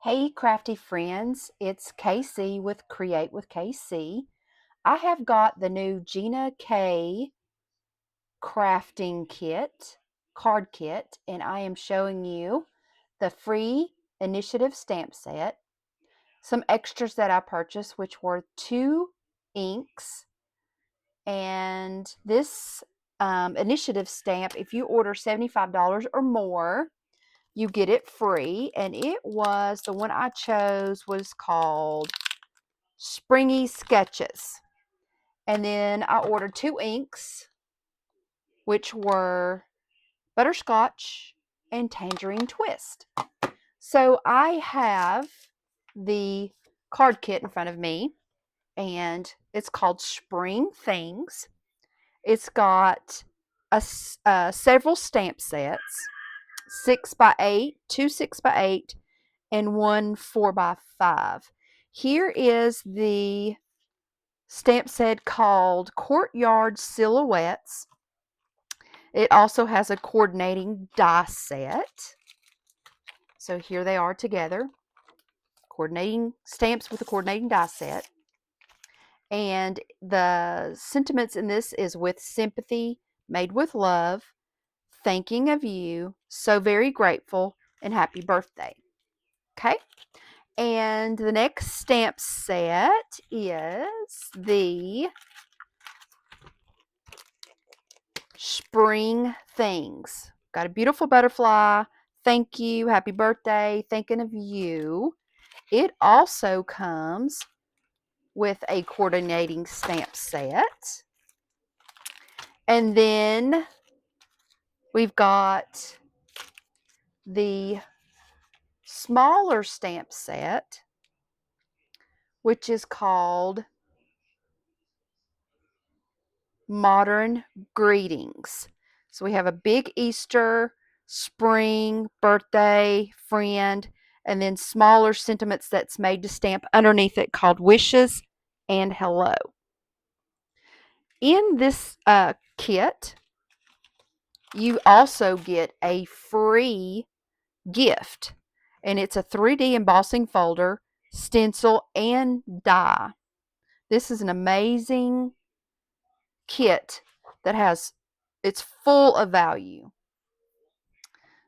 Hey crafty friends, it's Casey with Create with KC. I have got the new Gina K crafting kit, card kit, and I am showing you the free initiative stamp set, some extras that I purchased, which were 2 inks, and this initiative stamp, if you order $75 or more, you get it free, and it was, the one I chose was called Springy Sketches. And then I ordered 2 inks, which were Butterscotch and Tangerine Twist. So I have the card kit in front of me, and it's called Spring Things. It's got several stamp sets, 6x8, 2 6x8, and 1 4x5. Here is the stamp set called Courtyard Silhouettes. It also has a coordinating die set. So here they are together. Coordinating stamps with a coordinating die set. And the sentiments in this is with sympathy, made with love, thinking of you, so very grateful, and happy birthday. Okay? And the next stamp set is the Spring Things. Got a beautiful butterfly. Thank you. Happy birthday. Thinking of you. It also comes with a coordinating stamp set. And then we've got the smaller stamp set, which is called Modern Greetings. So we have a big Easter, spring, birthday, friend, and then smaller sentiments that's made to stamp underneath it called Wishes and Hello. In this kit, you also get a free gift, and it's a 3D embossing folder, stencil, and die. This is an amazing kit that it's full of value.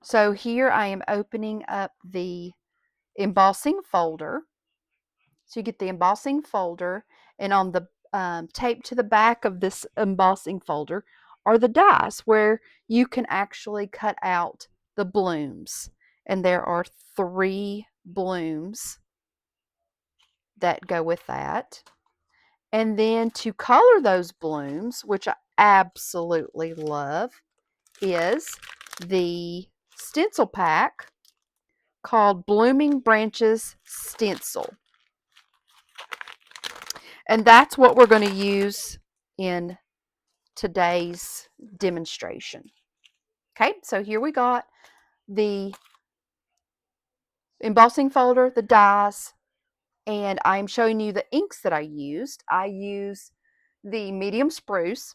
So here I am opening up the embossing folder. So you get the embossing folder, and on the tape to the back of this embossing folder are the dies where you can actually cut out the blooms. And there are 3 blooms that go with that. And then to color those blooms, which I absolutely love, is the stencil pack called Blooming Branches Stencil. And that's what we're going to use in today's demonstration. Okay, so here we got the embossing folder, the dies, and I'm showing you the inks that I used. I use the medium spruce,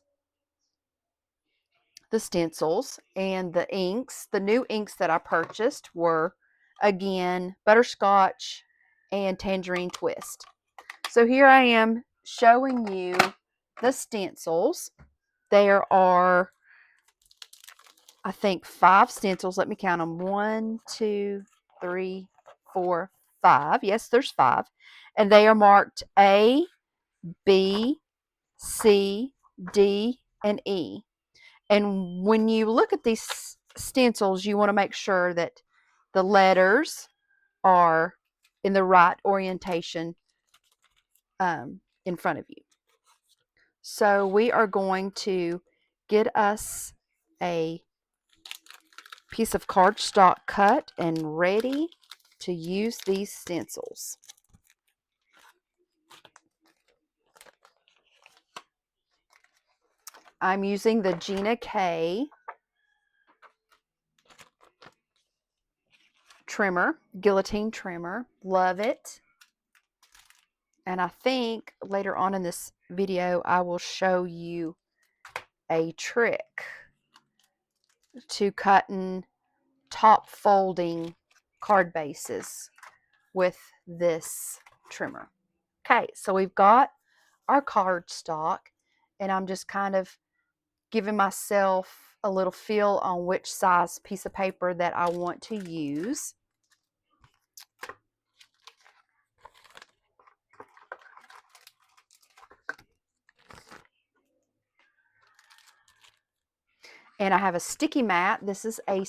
the stencils, and the inks. The new inks that I purchased were, again, Butterscotch and Tangerine Twist. So here I am showing you the stencils. There are, I think, 5 stencils. Let me count them. 1, 2, 3, 4, 5. Yes, there's 5. And they are marked A, B, C, D, and E. And when you look at these stencils, you want to make sure that the letters are in the right orientation in front of you. So we are going to get us a piece of cardstock cut and ready to use these stencils. I'm using the Gina K trimmer, guillotine trimmer. Love it. And I think later on in this video, I will show you a trick to cutting top folding card bases with this trimmer. Okay, so we've got our cardstock, and I'm just kind of giving myself a little feel on which size piece of paper that I want to use. And I have a sticky mat. This is a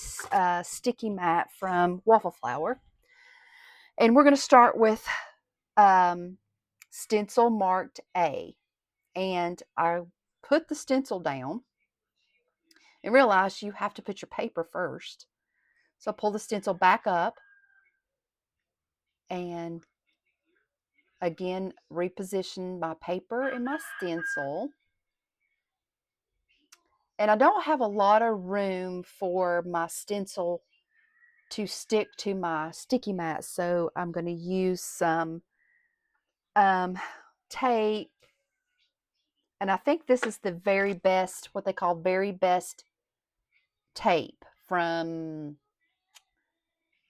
sticky mat from Waffle Flower. And we're going to start with stencil marked A. And I put the stencil down and realized you have to put your paper first. So pull the stencil back up and again reposition my paper and my stencil. And I don't have a lot of room for my stencil to stick to my sticky mat, so I'm going to use some tape. And I think this is the very best, what they call very best tape from,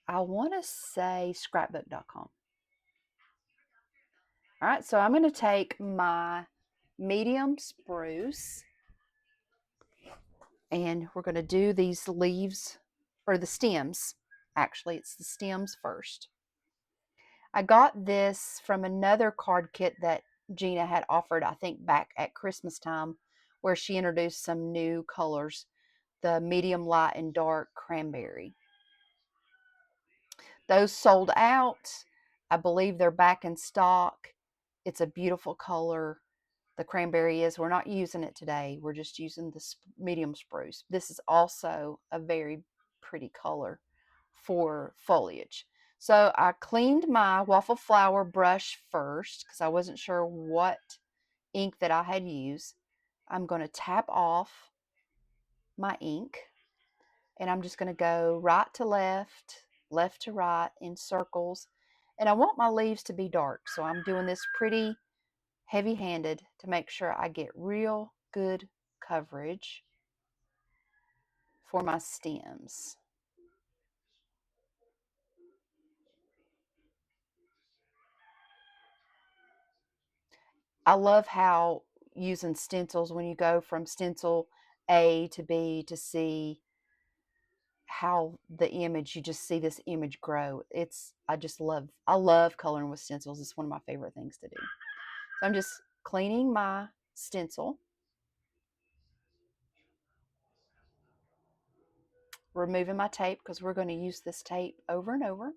I want to say scrapbook.com. All right, so I'm going to take my medium spruce and we're going to do these leaves, or the stems. Actually, it's the stems first. I got this from another card kit that Gina had offered, I think back at Christmas time, where she introduced some new colors, the medium, light, and dark cranberry. Those sold out. I believe they're back in stock. It's a beautiful color. The cranberry is. We're not using it today. We're just using the medium spruce. This is also a very pretty color for foliage. So I cleaned my Waffle Flower brush first because I wasn't sure what ink that I had used. I'm going to tap off my ink and I'm just going to go right to left, left to right in circles. And I want my leaves to be dark, so I'm doing this pretty heavy-handed to make sure I get real good coverage for my stems. I love how using stencils, when you go from stencil A to B to C, how the image, you just see this image grow. I love coloring with stencils. It's one of my favorite things to do. So I'm just cleaning my stencil, removing my tape because we're going to use this tape over and over.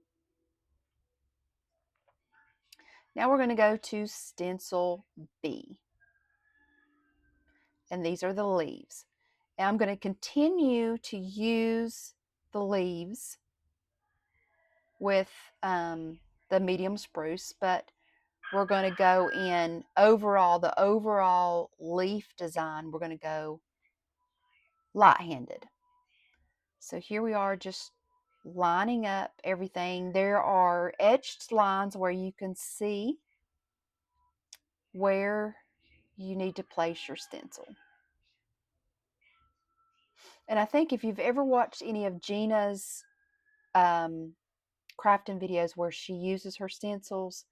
Now we're going to go to stencil B. And these are the leaves. And I'm going to continue to use the leaves with the medium spruce, but we're going to go in the overall leaf design, we're going to go light-handed. So here we are just lining up everything. There are etched lines where you can see where you need to place your stencil. And I think if you've ever watched any of Gina's crafting videos where she uses her stencils,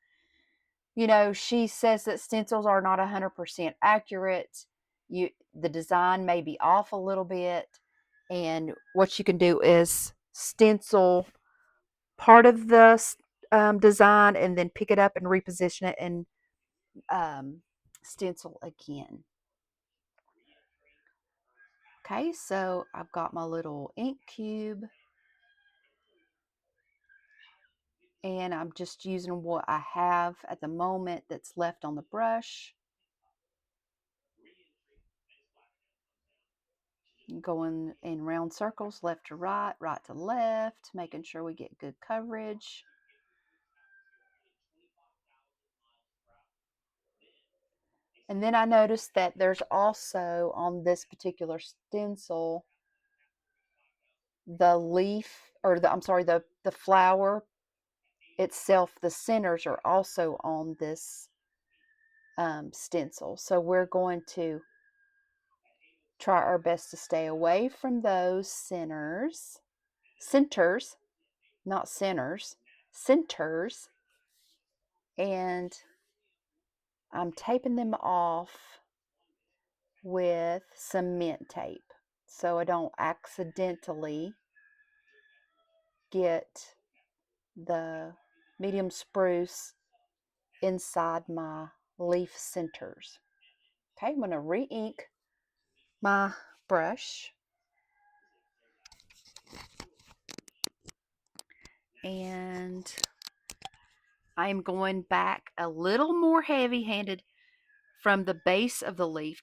you know, she says that stencils are not 100% accurate. The design may be off a little bit, and what you can do is stencil part of the design and then pick it up and reposition it and stencil again. Okay, so I've got my little ink cube and I'm just using what I have at the moment that's left on the brush. Going in round circles, left to right, right to left, making sure we get good coverage. And then I noticed that there's also on this particular stencil, the leaf, or the flower itself, the centers are also on this stencil. So we're going to try our best to stay away from those centers, not centers, centers. And I'm taping them off with some mint tape so I don't accidentally get the medium spruce inside my leaf centers. Okay, I'm going to re-ink my brush. And I'm going back a little more heavy-handed from the base of the leaf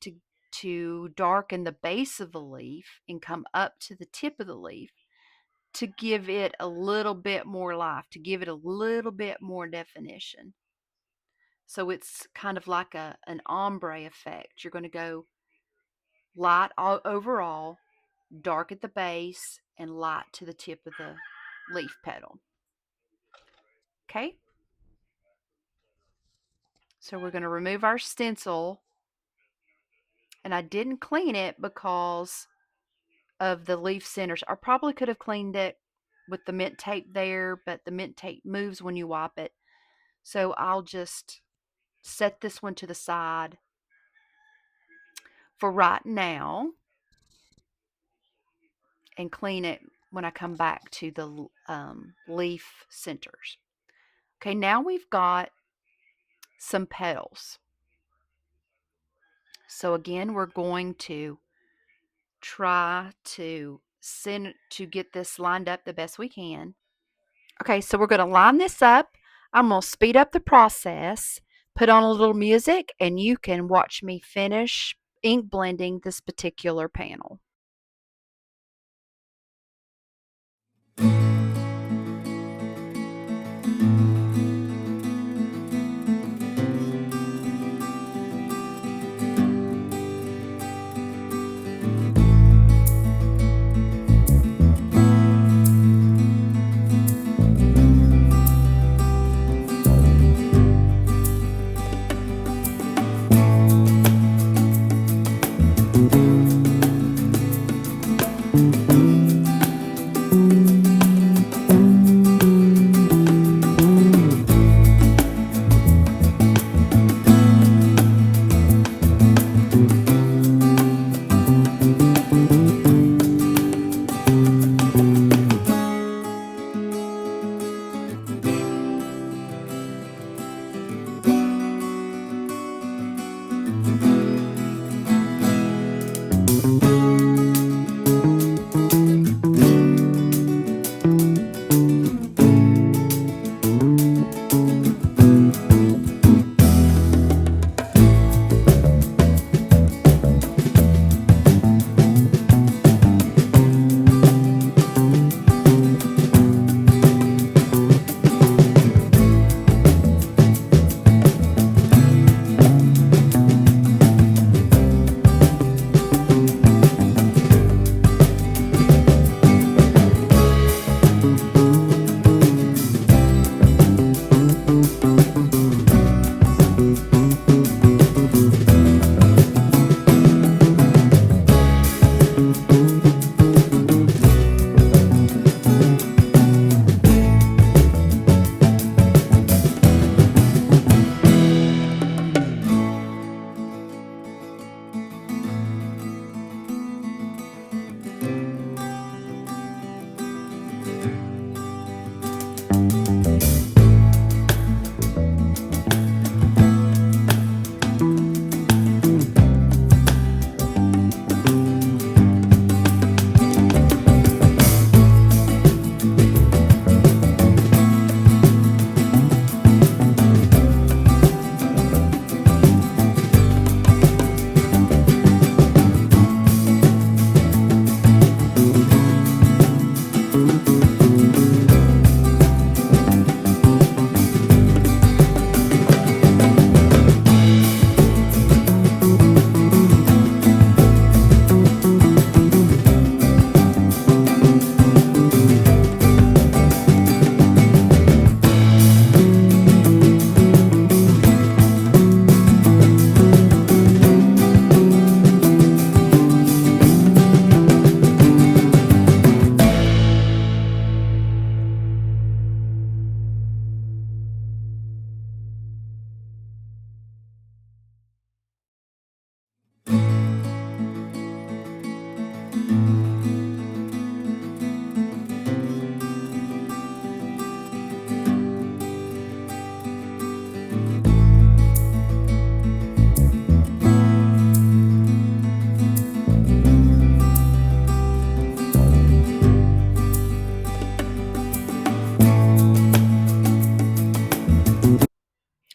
to darken the base of the leaf and come up to the tip of the leaf to give it a little bit more life, to give it a little bit more definition. So it's kind of like an ombre effect. You're going to go light all overall, dark at the base, and light to the tip of the leaf petal. Okay? So we're going to remove our stencil. And I didn't clean it because of the leaf centers. I probably could have cleaned it with the mint tape there, but the mint tape moves when you wipe it. So I'll just set this one to the side for right now and clean it when I come back to the leaf centers. Okay, now we've got some petals. So again, we're going to try to get this lined up the best we can. Okay, so we're going to line this up. I'm going to speed up the process, put on a little music, and you can watch me finish ink blending this particular panel.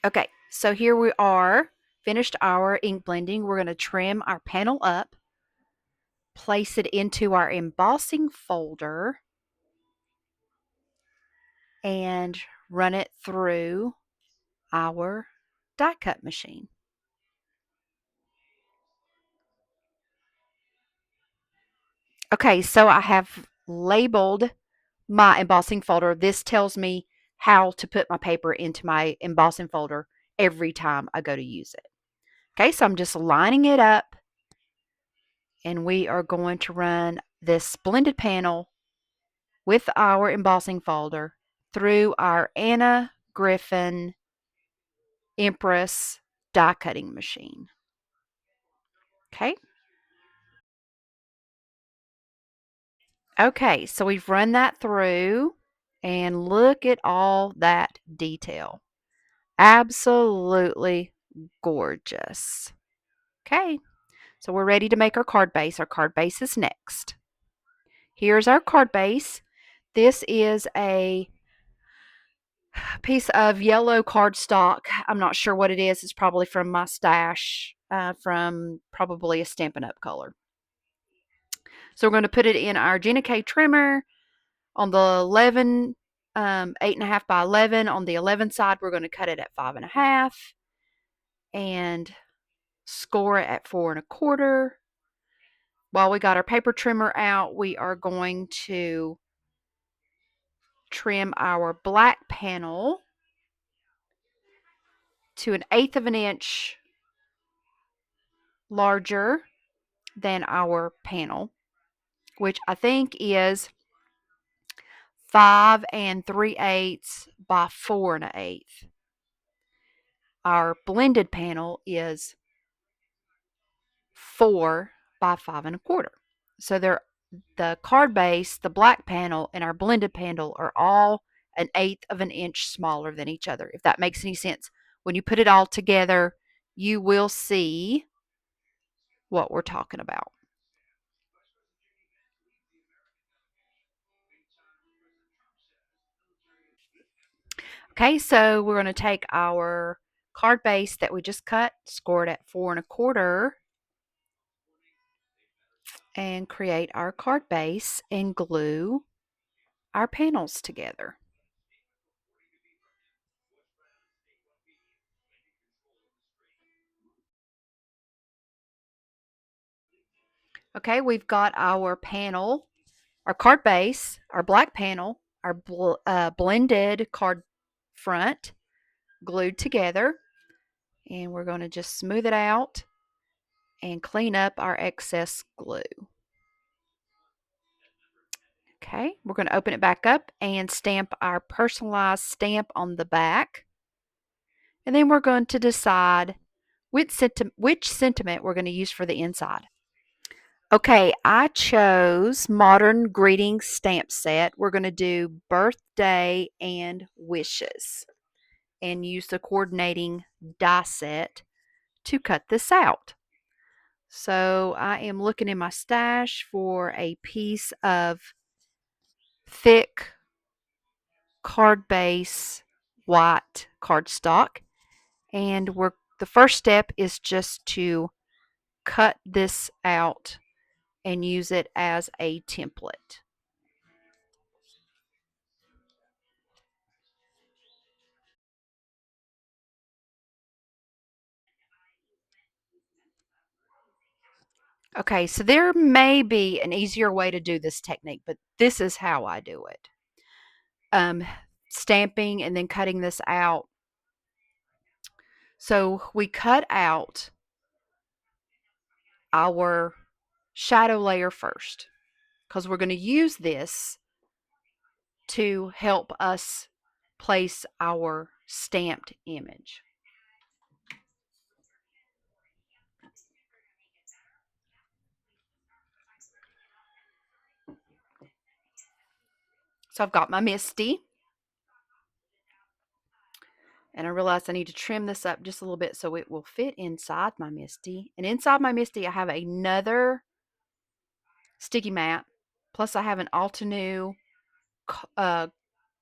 Okay, so here we are, finished our ink blending. We're going to trim our panel up, place it into our embossing folder, and run it through our die cut machine. Okay, so I have labeled my embossing folder. This tells me how to put my paper into my embossing folder every time I go to use it. Okay, so I'm just lining it up, and we are going to run this blended panel with our embossing folder through our Griffin Empress die cutting machine. Okay. Okay, so we've run that through, and look at all that detail. Absolutely gorgeous. Okay, so we're ready to make our card base. Our card base is next. Here's our card base. This is a piece of yellow cardstock. I'm not sure what it is. It's probably from my stash, from probably a Stampin' Up! Color. So we're going to put it in our Gina K trimmer on the 11, 8.5 by 11. On the 11 side, we're going to cut it at 5.5 and score it at 4.25. While we got our paper trimmer out, we are going to trim our black panel to 1/8 of an inch larger than our panel, which I think is 5 3/8 by 4 1/8. Our blended panel is 4 by 5 1/4. So the card base, the black panel, and our blended panel are all 1/8 of an inch smaller than each other. If that makes any sense. When you put it all together, you will see what we're talking about. Okay, so we're going to take our card base that we just cut, score it at 4 1/4, and create our card base and glue our panels together. Okay, we've got our panel, our card base, our black panel, our blended card front glued together, and we're going to just smooth it out and clean up our excess glue. Okay, we're going to open it back up and stamp our personalized stamp on the back. And then we're going to decide which sentiment we're going to use for the inside. Okay, I chose Modern Greetings stamp set. We're going to do birthday and wishes and use the coordinating die set to cut this out. So I am looking in my stash for a piece of thick card base white cardstock, and the first step is just to cut this out and use it as a template. Okay, so there may be an easier way to do this technique, but this is how I do it. Stamping and then cutting this out. So we cut out our shadow layer first because we're going to use this to help us place our stamped image. So I've got my Misti, and I realized I need to trim this up just a little bit so it will fit inside my Misti. And inside my Misti, I have another sticky mat, plus I have an Altenew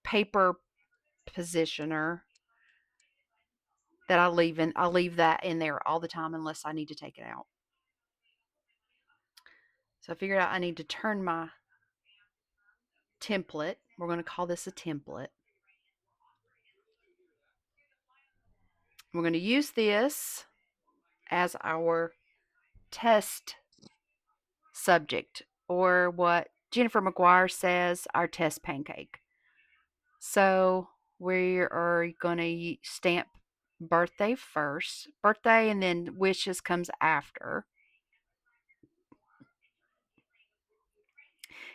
paper positioner. that I leave that in there all the time unless I need to take it out. So I figured out I need to turn my template. We're going to call this a template. We're going to use this as our test subject, or what Jennifer McGuire says, our test pancake. So we are going to stamp birthday first, birthday, and then wishes comes after.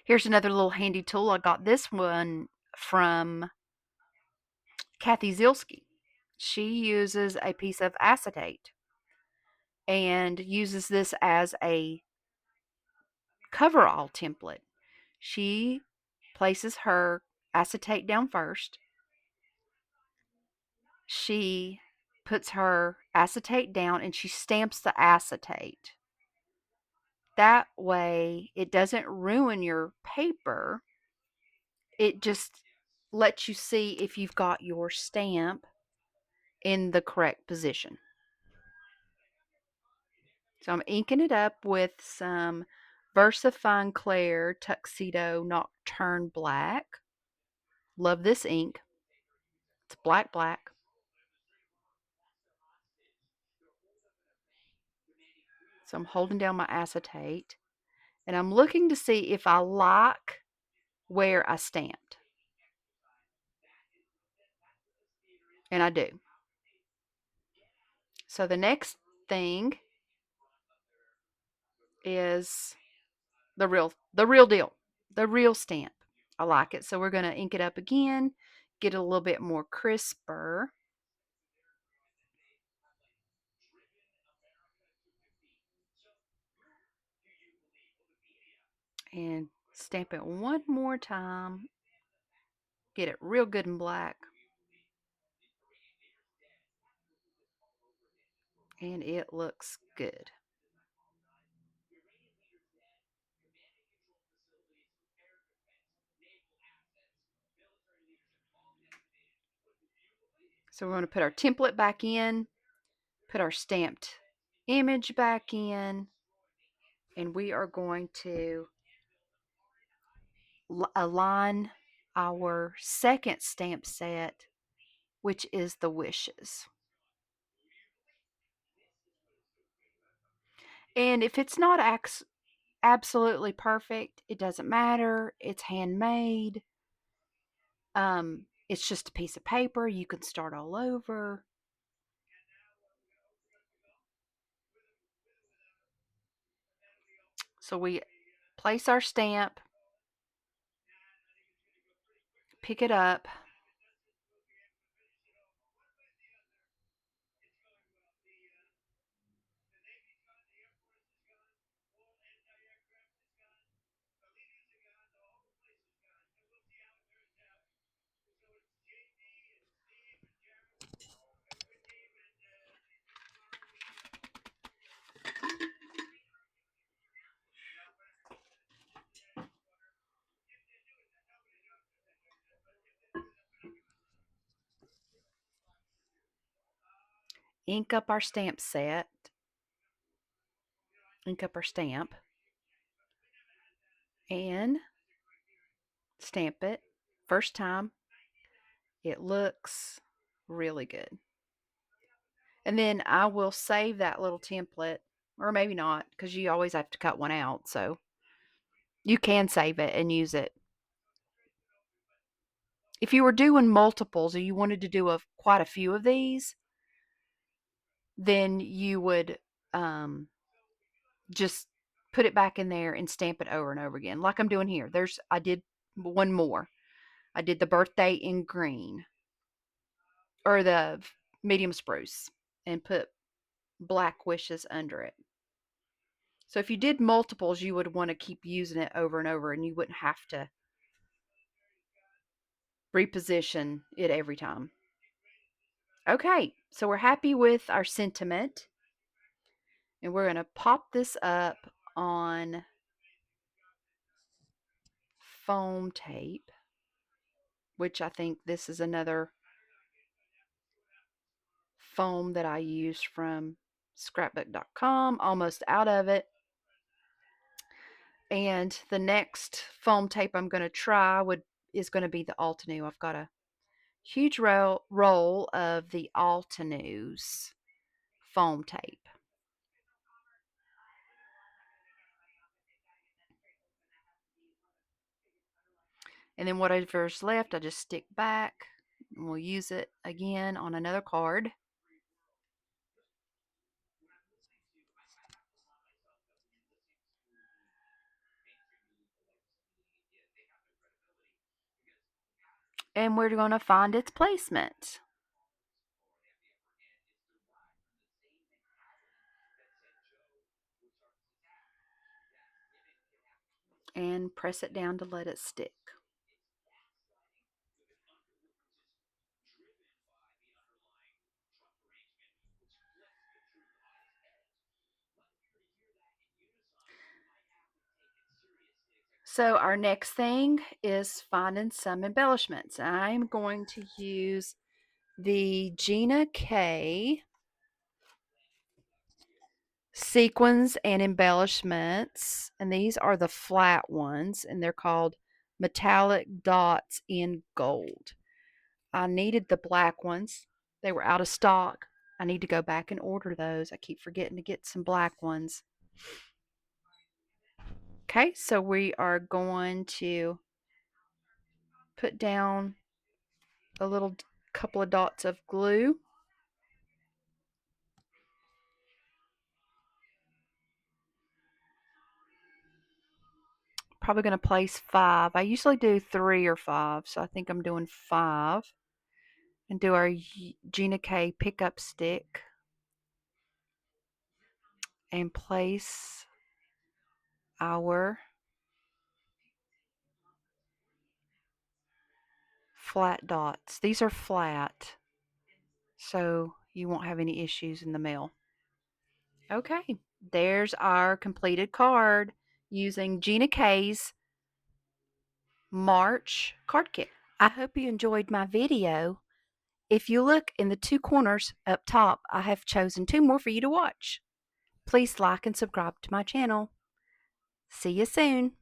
Here's another little handy tool. I got this one from Kathy Zielski. She uses a piece of acetate and uses this as a coverall template. She places her acetate down first. She puts her acetate down and she stamps the acetate. That way, it doesn't ruin your paper. It just lets you see if you've got your stamp in the correct position. So I'm inking it up with some VersaFine Clair Tuxedo Nocturne Black. Love this ink. It's black, black. So I'm holding down my acetate and I'm looking to see if I like where I stamped. And I do. So the next thing is the real deal, the real stamp. I like it. So we're going to ink it up again, get it a little bit more crisper. And stamp it one more time. Get it real good and black. And it looks good. So we're going to put our template back in, put our stamped image back in, and we are going to align our second stamp set, which is the wishes. And if it's not absolutely perfect, it doesn't matter. It's handmade. It's just a piece of paper. You can start all over. So we place our stamp, pick it up, ink up our stamp set, ink up our stamp, and stamp it. First time, it looks really good. And then I will save that little template, or maybe not, because you always have to cut one out. So you can save it and use it. If you were doing multiples or you wanted to do quite a few of these, then you would just put it back in there and stamp it over and over again, like I'm doing here. I did one more. I did the birthday in green, or the medium spruce, and put black wishes under it. So if you did multiples, you would want to keep using it over and over, and you wouldn't have to reposition it every time. Okay, so we're happy with our sentiment, and we're going to pop this up on foam tape, which I think this is another foam that I used from scrapbook.com, almost out of it. And the next foam tape I'm going to try is going to be the Altenew. I've got a huge roll of the Altenew's foam tape. And then whatever's left, I just stick back and we'll use it again on another card. And we're going to find its placement. And press it down to let it stick. So our next thing is finding some embellishments. I'm going to use the Gina K sequins and embellishments, and these are the flat ones, and they're called metallic dots in gold. I needed the black ones. They were out of stock. I need to go back and order those. I keep forgetting to get some black ones. Okay, so we are going to put down a little couple of dots of glue. Probably going to place 5. I usually do 3 or 5, so I think I'm doing 5. And do our Gina K pickup stick and place our flat dots. These are flat, so you won't have any issues in the mail. Okay, there's our completed card using Gina K's March card kit. I hope you enjoyed my video. If you look in the 2 corners up top, I have chosen 2 more for you to watch. Please like and subscribe to my channel. See you soon.